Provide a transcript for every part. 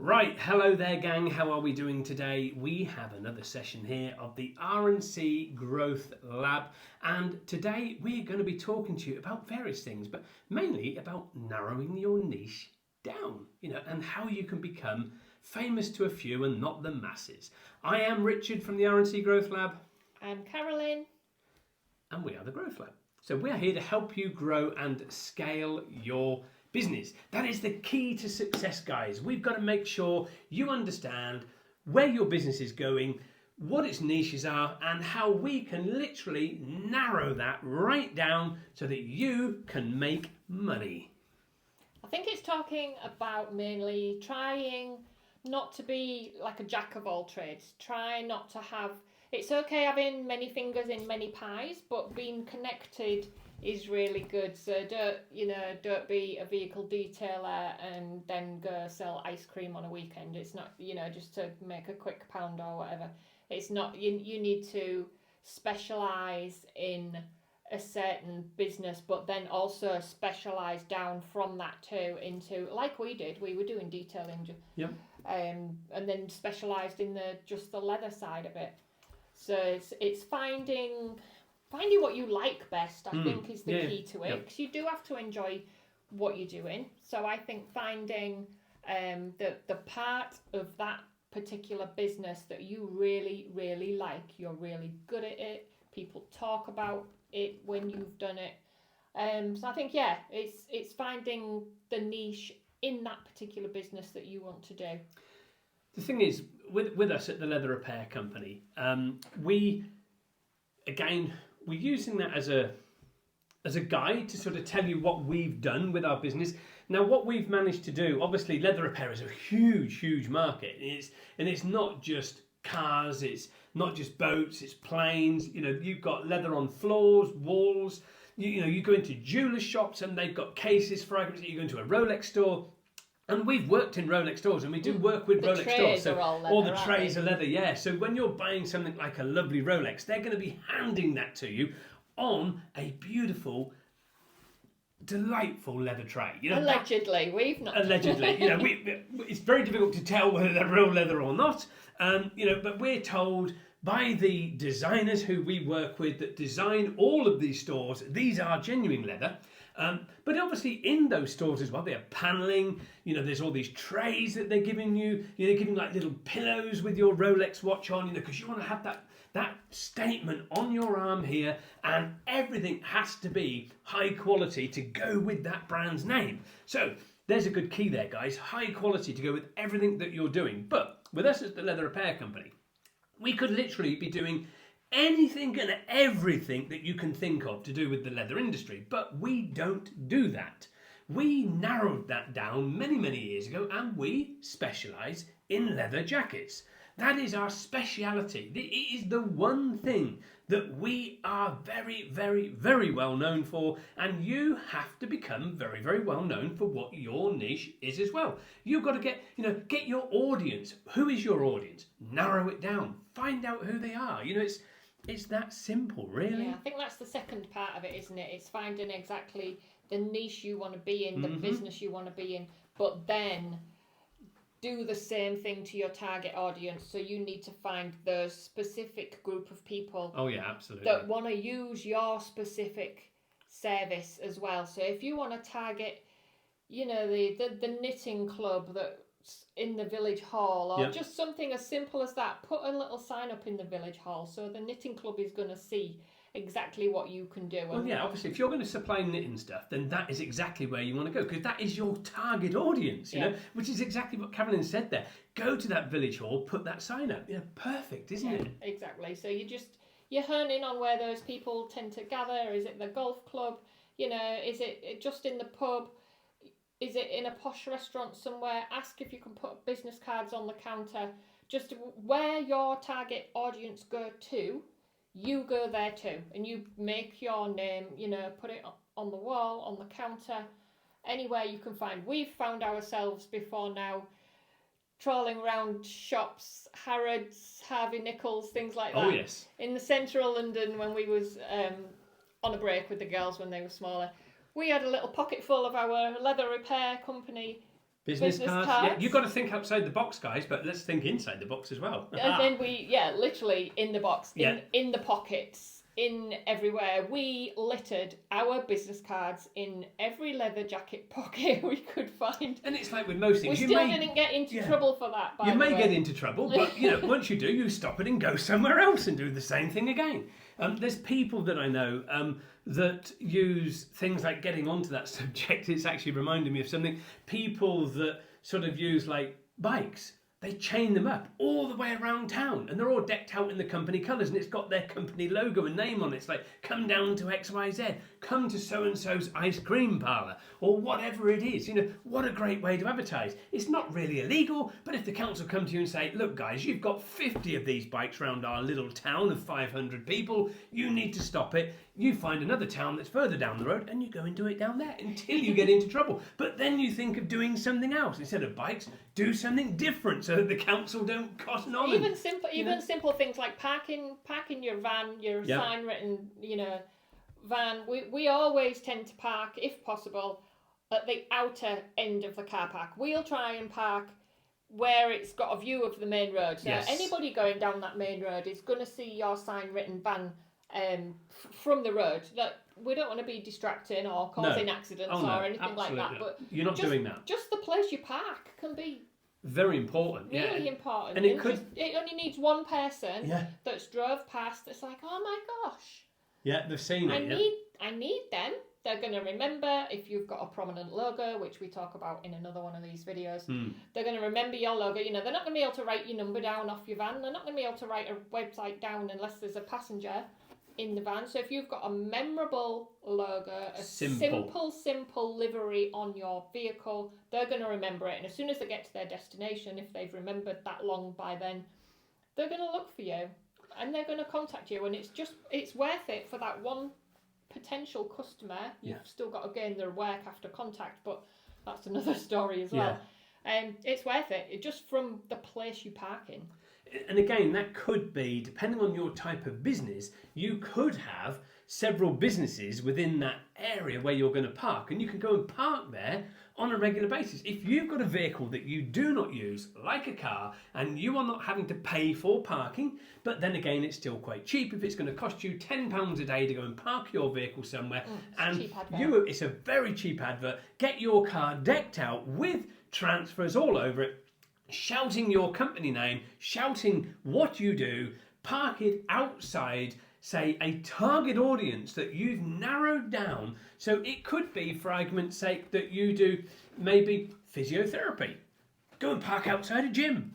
Right, hello there gang, how are we doing today? We have another session here of the R&C Growth Lab, and today we're going to be talking to you about various things, but mainly about narrowing your niche down, and how you can become famous to a few and not the masses. I am Richard from the R&C Growth Lab. I'm Carolynne. And we are the Growth Lab. So we're here to help you grow and scale your business. That is the key to success, guys. We've got to make sure you understand where your business is going, what its niches are, and how we can literally narrow that right down so that you can make money. I think it's talking about mainly trying not to be like a jack of all trades. Try not to have, it's okay having many fingers in many pies, but being connected is really good. So don't be a vehicle detailer and then go sell ice cream on a weekend. It's not, just to make a quick pound or whatever. It's not, you need to specialize in a certain business, but then also specialize down from that too into, like we did, we were doing detailing. Yep. And then specialized in the leather side of it. So it's finding what you like best, I think, is the key to it, because you do have to enjoy what you're doing. So I think finding the part of that particular business that you really, really like, you're really good at it, people talk about it when you've done it. So I think, it's finding the niche in that particular business that you want to do. The thing is, with us at the Leather Repair Company, we're using that as a guide to sort of tell you what we've done with our business. Now, what we've managed to do, obviously, leather repair is a huge market. It's not just cars, it's not just boats, it's planes. You've got leather on floors, walls. You go into jeweler shops and they've got cases for items. You go into a Rolex store. And we've worked in Rolex stores, and we do work with Rolex stores. So all the trays are leather, yeah. So when you're buying something like a lovely Rolex, they're going to be handing that to you on a beautiful, delightful leather tray. Allegedly, we've not. Allegedly, it's very difficult to tell whether they're real leather or not. But we're told by the designers who we work with that design all of these stores, these are genuine leather. But obviously in those stores as well, they have panelling, there's all these trays that they're giving you, they're giving like little pillows with your Rolex watch on, because you want to have that statement on your arm here, and everything has to be high quality to go with that brand's name. So there's a good key there, guys, high quality to go with everything that you're doing. But with us as the Leather Repair Company, we could literally be doing anything and everything that you can think of to do with the leather industry, but we don't do that. We narrowed that down many years ago, and we specialise in leather jackets. That is our speciality. It is the one thing that we are very well known for, and you have to become very well known for what your niche is as well. You've got to get your audience. Who is your audience? Narrow it down. Find out who they are. It's that simple, really. Yeah, I think that's the second part of it, isn't it? It's finding exactly the niche you want to be in, the business you want to be in, but then do the same thing to your target audience. So you need to find those specific group of people. Oh yeah, absolutely. That want to use your specific service as well. So if you want to target, the knitting club that's in the village hall, or just something as simple as that, put a little sign up in the village hall so the knitting club is going to see exactly what you can do. Well, yeah, obviously, if you're going to supply knitting stuff, then that is exactly where you want to go, because that is your target audience, which is exactly what Carolynne said there. Go to that village hall, put that sign up. Perfect, isn't it? Exactly. So you're honing on where those people tend to gather. Is it the golf club? Is it just in the pub? Is it in a posh restaurant somewhere? Ask if you can put business cards on the counter. Just where your target audience go to, you go there too. And you make your name, put it on the wall, on the counter, anywhere you can find. We've found ourselves before now trawling around shops, Harrods, Harvey Nichols, things like that. Oh, yes. In the centre of London when we was on a break with the girls when they were smaller. We had a little pocket full of our leather repair company Business cards. Yeah, you've got to think outside the box, guys, but let's think inside the box as well. And then literally in the box, in the pockets, in everywhere. We littered our business cards in every leather jacket pocket we could find. And it's like with most things, we still didn't get into trouble for that. You may get into trouble, but once you do, you stop it and go somewhere else and do the same thing again. There's people that I know that use things like, getting onto that subject, it's actually reminding me of something. People that sort of use like bikes, they chain them up all the way around town and they're all decked out in the company colours and it's got their company logo and name on it. It's like, come down to XYZ, come to so-and-so's ice cream parlour, or whatever it is. What a great way to advertise. It's not really illegal, but if the council come to you and say, look guys, you've got 50 of these bikes around our little town of 500 people, you need to stop it. You find another town that's further down the road and you go and do it down there until you get into trouble. But then you think of doing something else. Instead of bikes, do something different so that the council don't cotton on. Even simple things like parking your van, your sign written, van. We always tend to park, if possible, at the outer end of the car park. We'll try and park where it's got a view of the main road. So anybody going down that main road is going to see your sign written van from the road. That we don't want to be distracting or causing accidents or anything like that. But you're not doing that. Just the place you park can be very important. Really important. And it only needs one person that's drove past that's like, oh my gosh. Yeah, they've seen it. I need them. They're going to remember if you've got a prominent logo, which we talk about in another one of these videos. They're going to remember your logo. They're not going to be able to write your number down off your van. They're not going to be able to write a website down unless there's a passenger in the van. So if you've got a memorable logo, a simple livery on your vehicle, they're going to remember it. And as soon as they get to their destination, if they've remembered that long by then, they're going to look for you and they're going to contact you. And it's worth it for that one potential customer. You've still got to gain their work after contact, but that's another story as well. It's worth it just from the place you park in. And again, that could be, depending on your type of business, you could have several businesses within that area where you're going to park, and you can go and park there on a regular basis. If you've got a vehicle that you do not use, like a car, and you are not having to pay for parking, but then again, it's still quite cheap. If it's going to cost you £10 a day to go and park your vehicle somewhere, it's a very cheap advert, get your car decked out with transfers all over it, shouting your company name, shouting what you do, park it outside, say, a target audience that you've narrowed down. So it could be, for argument's sake, that you do maybe physiotherapy. Go and park outside a gym.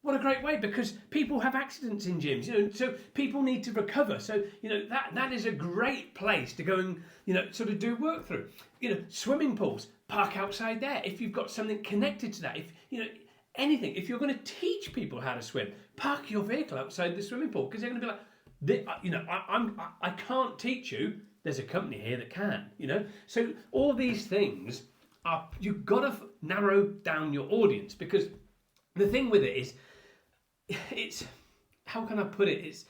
What a great way, because people have accidents in gyms, so people need to recover. So, that is a great place to go and, sort of do work through. Swimming pools, park outside there. If you've got something connected to that, anything. If you're going to teach people how to swim, park your vehicle outside the swimming pool, because they're going to be like, I can't teach you. There's a company here that can, So all these things you've got to narrow down your audience, because the thing with it is, it's, how can I put it? It's,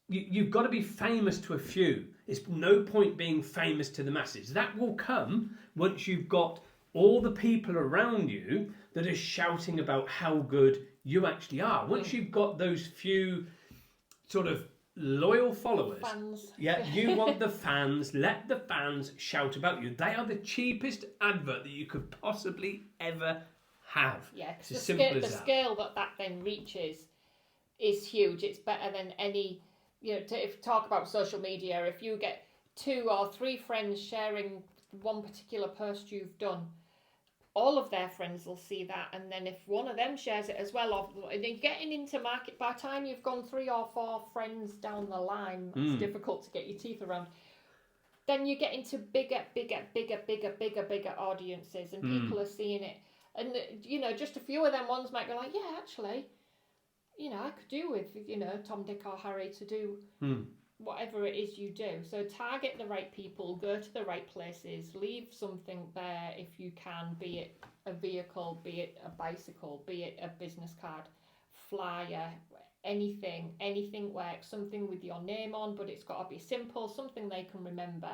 you've got to be famous to a few. It's no point being famous to the masses. That will come once you've got all the people around you that are shouting about how good you actually are. Once you've got those few sort of loyal followers, fans. You want the fans. Let the fans shout about you. They are the cheapest advert that you could possibly ever have. Yeah, it's as simple as that. The scale that then reaches is huge. It's better than any, if you talk about social media, if you get 2 or 3 friends sharing one particular post you've done, all of their friends will see that, and then if one of them shares it as well, and then getting into market, by the time you've gone 3 or 4 friends down the line, it's difficult to get your teeth around. Then you get into bigger audiences, and people are seeing it. And, just a few of them ones might go like, yeah, actually, I could do with, Tom, Dick or Harry to do whatever it is you do. So target the right people, go to the right places, leave something there if you can, be it a vehicle, be it a bicycle, be it a business card, flyer, anything works, something with your name on, but it's got to be simple, something they can remember.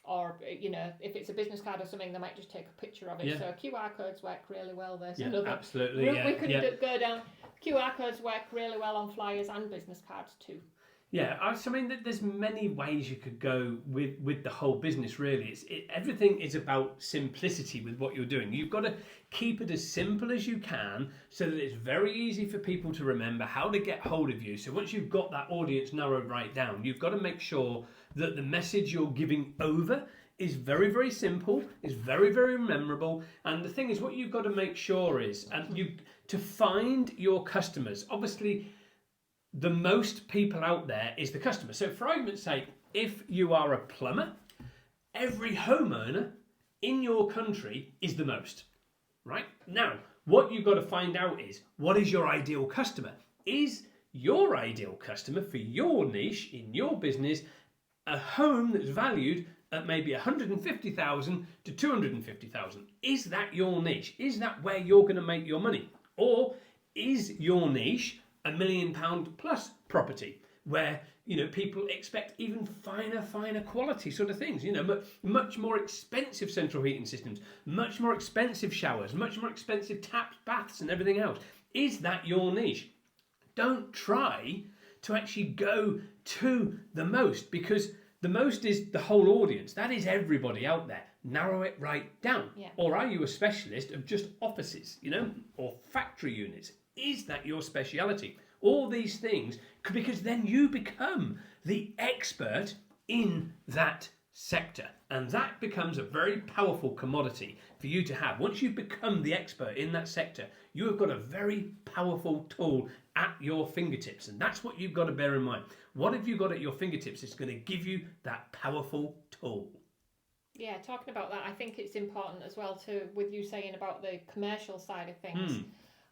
or if it's a business card or something, they might just take a picture of it. Yeah. So QR codes work really well. There's Yeah, another absolutely. route Yeah, we could yeah. go down. QR codes work really well on flyers and business cards too. Yeah, I mean, there's many ways you could go with the whole business, really. Everything is about simplicity with what you're doing. You've got to keep it as simple as you can so that it's very easy for people to remember how to get hold of you. So once you've got that audience narrowed right down, you've got to make sure that the message you're giving over is very, very simple, is very, very memorable. And the thing is, what you've got to make sure is, to find your customers, obviously, the most people out there is the customer. So for argument's sake, if you are a plumber, every homeowner in your country is the most, right? Now, what you've got to find out is, what is your ideal customer? Is your ideal customer for your niche in your business a home that's valued at maybe 150,000 to 250,000? Is that your niche? Is that where you're going to make your money? Or is your niche £1 million plus property where people expect even finer quality sort of things, much more expensive central heating systems, much more expensive showers, much more expensive taps, baths and everything else? Is that your niche? Don't try to actually go to the most, because the most is the whole audience. That is everybody out there. Narrow it right down. Yeah. Or are you a specialist of just offices, or factory units? Is that your speciality? All these things, because then you become the expert in that sector. And that becomes a very powerful commodity for you to have. Once you've become the expert in that sector, you have got a very powerful tool at your fingertips. And that's what you've got to bear in mind. What have you got at your fingertips that's going to give you that powerful tool? Yeah, talking about that, I think it's important as well with you saying about the commercial side of things.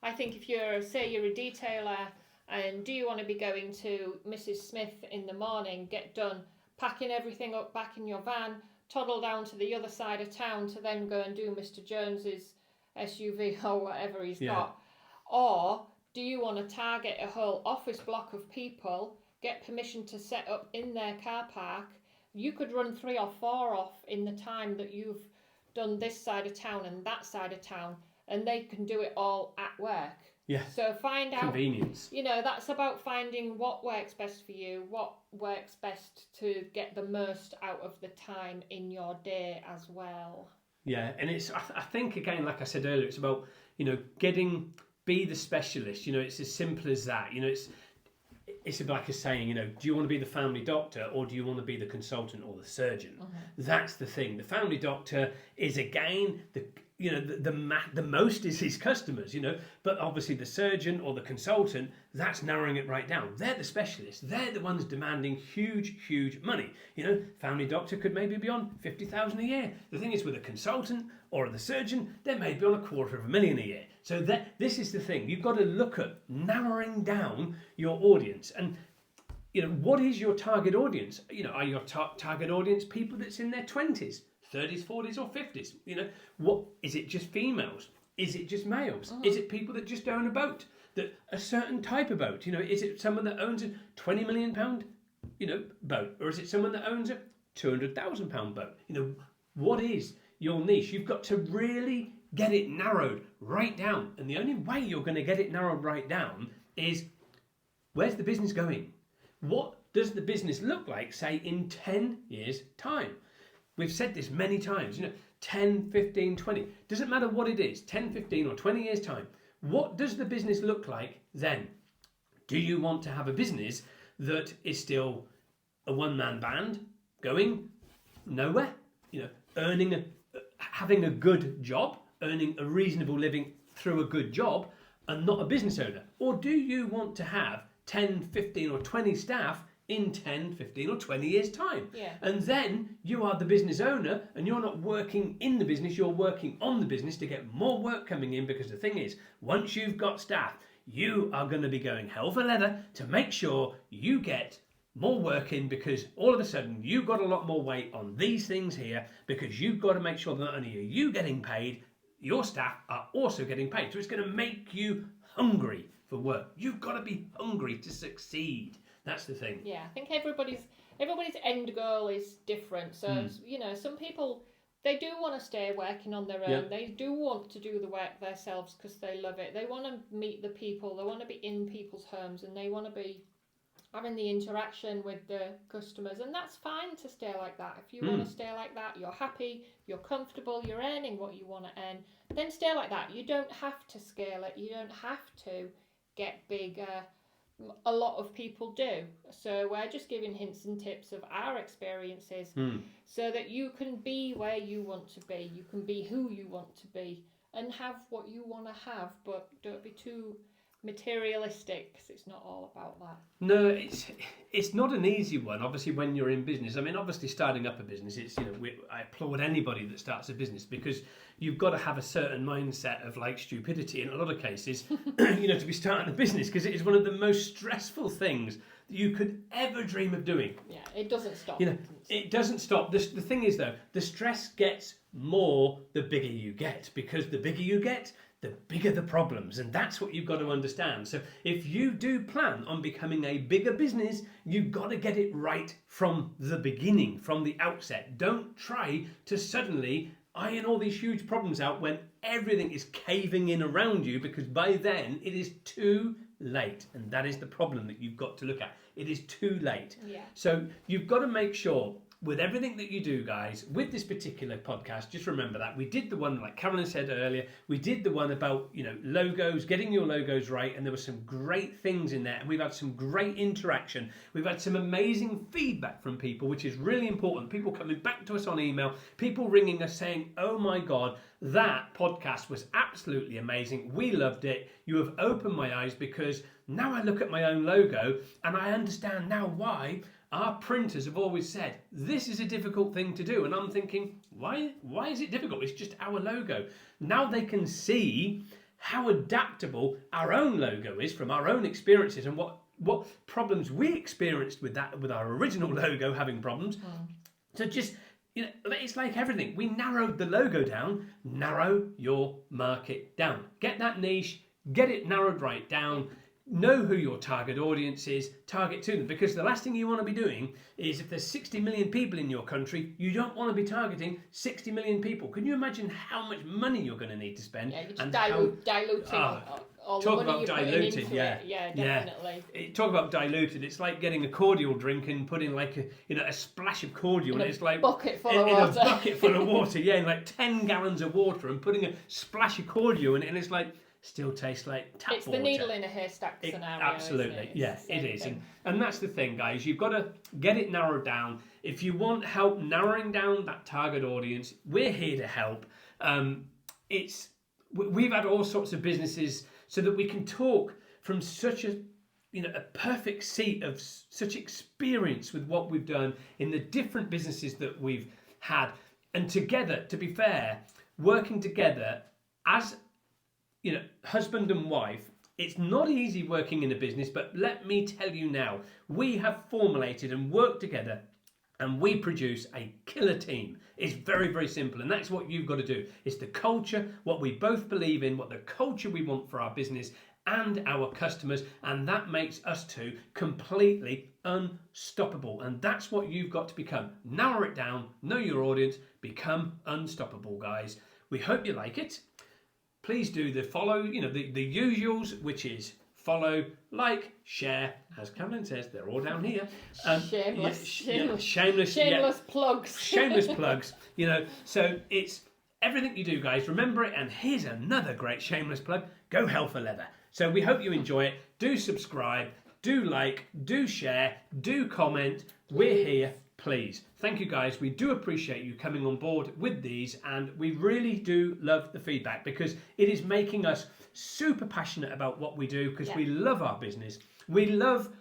I think if you're a detailer, and do you want to be going to Mrs. Smith in the morning, get done, packing everything up back in your van, toddle down to the other side of town to then go and do Mr. Jones's SUV or whatever he's got? Or do you want to target a whole office block of people, get permission to set up in their car park? You could run 3 or 4 off in the time that you've done this side of town and that side of town, and they can do it all at work. Yeah. So find out convenience. That's about finding what works best for you, what works best to get the most out of the time in your day as well. Yeah, and I think again, like I said earlier, it's about be the specialist. It's as simple as that. It's like a saying, do you want to be the family doctor or do you want to be the consultant or the surgeon? That's the thing. The family doctor is again the most is his customers, but obviously the surgeon or the consultant, that's narrowing it right down. They're the specialists. They're the ones demanding huge money. Family doctor could maybe be on 50,000 a year. The thing is, with a consultant or the surgeon, they may be on $250,000 a year. So this is the thing. You've got to look at narrowing down your audience. And what is your target audience? Are your target audience people that's in their 20s? 30s, 40s or 50s? What is it? Just females? Is it just males? Is it people that just own a boat, that a certain type of boat? Is it someone that owns a £20 million boat, or is it someone that owns a £200,000 boat? What is your niche? You've got to really get it narrowed right down, and the only way you're going to get it narrowed right down is, where's the business going? What does the business look like, say, in 10 years' time? We've said this many times, 10, 15, 20. Doesn't matter what it is, 10, 15 or 20 years' time. What does the business look like then? Do you want to have a business that is still a one-man band going nowhere? Having a good job, earning a reasonable living through a good job and not a business owner? Or do you want to have 10, 15 or 20 staff in 10, 15 or 20 years' time? Yeah. And then you are the business owner and you're not working in the business, you're working on the business to get more work coming in, because the thing is, once you've got staff, you are going to be going hell for leather to make sure you get more work in, because all of a sudden you've got a lot more weight on these things here, because you've got to make sure that not only are you getting paid, your staff are also getting paid. So it's going to make you hungry for work. You've got to be hungry to succeed. That's the thing. Yeah, I think everybody's everybody's end goal is different. So, you know, some people, they do want to stay working on their own. Yeah. They do want to do the work themselves because they love it. They want to meet the people. They want to be in people's homes, and they want to be having the interaction with the customers. And that's fine to stay like that. If you want to stay like that, you're happy, you're comfortable, you're earning what you want to earn, then stay like that. You don't have to scale it. You don't have to get bigger. A lot of people do. So we're just giving hints and tips of our experiences so that you can be where you want to be. You can be who you want to be and have what you want to have, but don't be too materialistic, because it's not all about that. No, it's not an easy one. Obviously, when you're in business, I mean, obviously starting up a business, it's, you know, I applaud anybody that starts a business, because you've got to have a certain mindset of like stupidity in a lot of cases, you know, to be starting a business, because it is one of the most stressful things that you could ever dream of doing. Yeah, it doesn't stop. You know, it doesn't stop. The thing is, though, the stress gets more the bigger you get, because the bigger you get, the bigger the problems, and that's what you've got to understand. So if you do plan on becoming a bigger business, you've got to get it right from the beginning, from the outset. Don't try to suddenly iron all these huge problems out when everything is caving in around you, because by then it is too late, and that is the problem that you've got to look at. It is too late. Yeah. So you've got to make sure, with everything that you do, guys, with this particular podcast, just remember that we did the one, like Carolyn said earlier, we did the one about, you know, logos, getting your logos right, and there were some great things in there, and we've had some great interaction. We've had some amazing feedback from people, which is really important. People coming back to us on email, people ringing us saying, oh my God, that podcast was absolutely amazing. We loved it. You have opened my eyes, because now I look at my own logo and I understand now why our printers have always said, this is a difficult thing to do. And I'm thinking, why is it difficult? It's just our logo. Now they can see how adaptable our own logo is from our own experiences, and what problems we experienced with that, with our original logo having problems. So just, you know, it's like everything. We narrowed the logo down. Narrow your market down. Get that niche, get it narrowed right down. Know who your target audience is, target to them, because the last thing you want to be doing is, if there's 60 million people in your country, you don't want to be targeting 60 million people. Can you imagine how much money you're going to need to spend? Yeah, you're just diluting all the money you're putting into it. Yeah, definitely. Yeah. Talk about diluted. It's like getting a cordial drink and putting like a splash of cordial in a bucket full of water. In a bucket full of water, yeah, in like 10 gallons of water, and putting a splash of cordial in it, and it's like, still tastes like tap water. It's the needle in a haystack scenario. Absolutely, isn't it? yeah, it is. And that's the thing, guys. You've got to get it narrowed down. If you want help narrowing down that target audience, we're here to help. We've had all sorts of businesses, so that we can talk from such a perfect seat of such experience with what we've done in the different businesses that we've had. And together, to be fair, working together as, you know, husband and wife, it's not easy working in a business, but let me tell you now, we have formulated and worked together, and we produce a killer team. It's very, very simple, and that's what you've got to do. It's the culture, what we both believe in, what the culture we want for our business and our customers, and that makes us two completely unstoppable. And that's what you've got to become. Narrow it down, know your audience, become unstoppable, guys. We hope you like it. Please do the follow, you know, the usuals, which is follow, like, share. As Carolyn says, they're all down here. Shameless plugs. Shameless plugs, you know. So it's everything you do, guys. Remember it. And here's another great shameless plug. Go hell for leather. So we hope you enjoy it. Do subscribe, do like, do share, do comment. We're here. Please. Thank you, guys. We do appreciate you coming on board with these, and we really do love the feedback, because it is making us super passionate about what we do, because we love our business. We love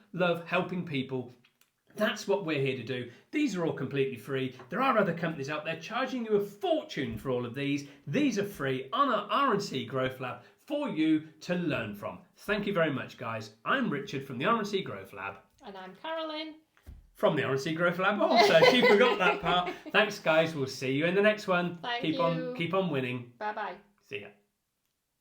helping people. That's what we're here to do. These are all completely free. There are other companies out there charging you a fortune for all of these. These are free on our R&C Growth Lab for you to learn from. Thank you very much, guys. I'm Richard from the R&C Growth Lab. And I'm Carolyn. From the R&C Growth Lab also. She forgot that part. Thanks, guys. We'll see you in the next one. Thank you. Keep on winning. Bye-bye. See ya.